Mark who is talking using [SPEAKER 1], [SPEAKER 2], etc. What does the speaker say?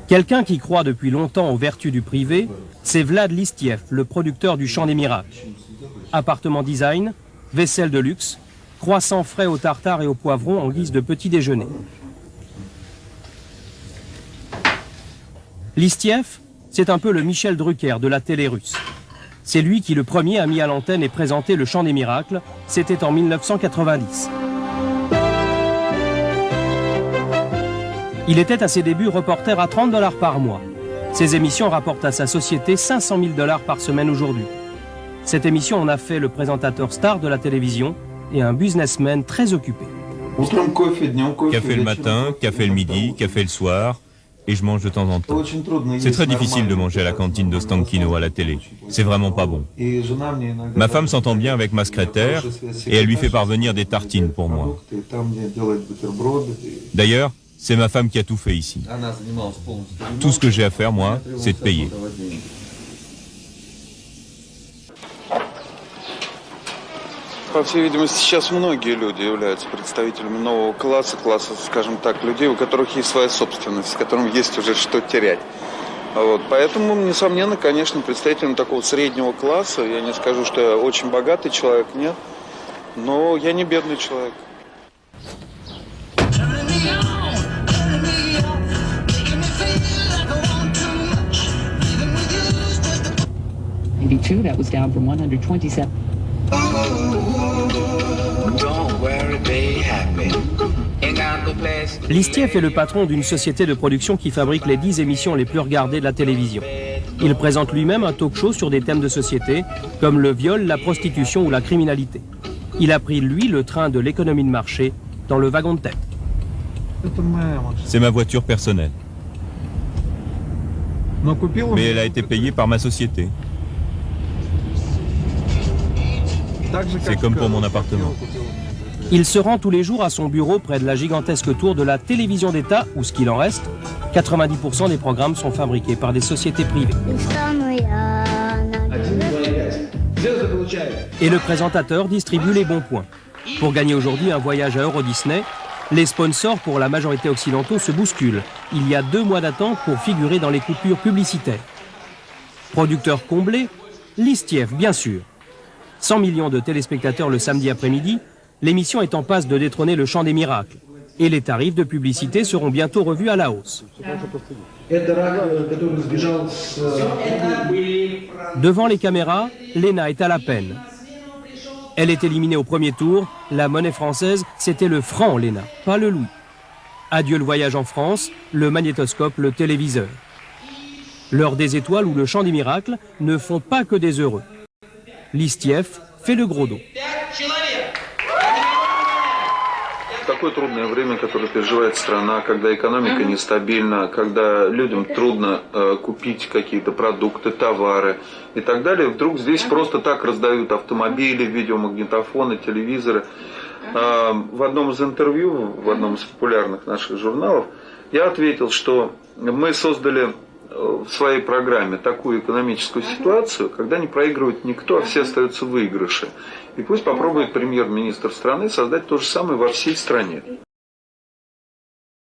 [SPEAKER 1] Quelqu'un qui croit depuis longtemps aux vertus du privé, c'est Vlad Listiev, le producteur du Chant des Miracles. Appartement design, vaisselle de luxe, croissants frais au tartare et au poivron en guise de petit déjeuner. Listiev, c'est un peu le Michel Drucker de la télé russe. C'est lui qui le premier a mis à l'antenne et présenté le Chant des Miracles, c'était en 1990. Il était à ses débuts reporter à $30 par mois. Ses émissions rapportent à sa société $500 000 par semaine aujourd'hui. Cette émission en a fait le présentateur star de la télévision et un businessman très occupé.
[SPEAKER 2] Café le matin, café le midi, café le soir, et je mange de temps en temps. C'est très difficile de manger à la cantine d'Ostankino à la télé. C'est vraiment pas bon. Ma femme s'entend bien avec ma secrétaire et elle lui fait parvenir des tartines pour moi. D'ailleurs, c'est ma femme qui a tout fait ici. Tout ce que j'ai à faire, moi, c'est de payer.
[SPEAKER 3] По всей видимости, сейчас многие люди являются представителями нового класса, скажем так, людей, у которых есть своя собственность, которым есть уже что терять. Вот. Поэтому, несомненно, конечно, представителем такого среднего класса, я не скажу, что я очень богатый человек, нет, но я не бедный человек.
[SPEAKER 4] That was down from 127.
[SPEAKER 1] Listiev est le patron d'une société de production qui fabrique les 10 émissions les plus regardées de la télévision. Il présente lui-même un talk-show sur des thèmes de société, comme le viol, la prostitution ou la criminalité. Il a pris, lui, le train de l'économie de marché dans le wagon de tête.
[SPEAKER 2] C'est ma voiture personnelle. Mais elle a été payée par ma société. C'est comme pour mon appartement.
[SPEAKER 1] Il se rend tous les jours à son bureau près de la gigantesque tour de la télévision d'État, où ce qu'il en reste, 90% des programmes sont fabriqués par des sociétés privées. Et le présentateur distribue les bons points. Pour gagner aujourd'hui un voyage à Euro Disney, les sponsors pour la majorité occidentaux se bousculent. Il y a 2 mois d'attente pour figurer dans les coupures publicitaires. Producteur comblé, Listiev, bien sûr. 100 millions de téléspectateurs le samedi après-midi, l'émission est en passe de détrôner le Chant des Miracles. Et les tarifs de publicité seront bientôt revus à la hausse. Devant les caméras, Lena est à la peine. Elle est éliminée au premier tour. La monnaie française, c'était le franc, Lena, pas le louis. Adieu le voyage en France, le magnétoscope, le téléviseur. L'heure des étoiles ou le Chant des Miracles ne font pas que des heureux. Listiev fait le gros dos.
[SPEAKER 3] Такое трудное время, которое переживает страна, когда экономика нестабильна, когда людям трудно купить какие-то продукты, товары и так далее. Вдруг здесь просто так раздают автомобили, видеомагнитофоны, телевизоры. В одном из интервью, в одном из популярных наших журналов, я ответил, что мы создали в своей программе такую экономическую ситуацию, когда не проигрывает никто, а все остаются в выигрыше. И пусть попробует премьер-министр страны создать то же самое во всей стране.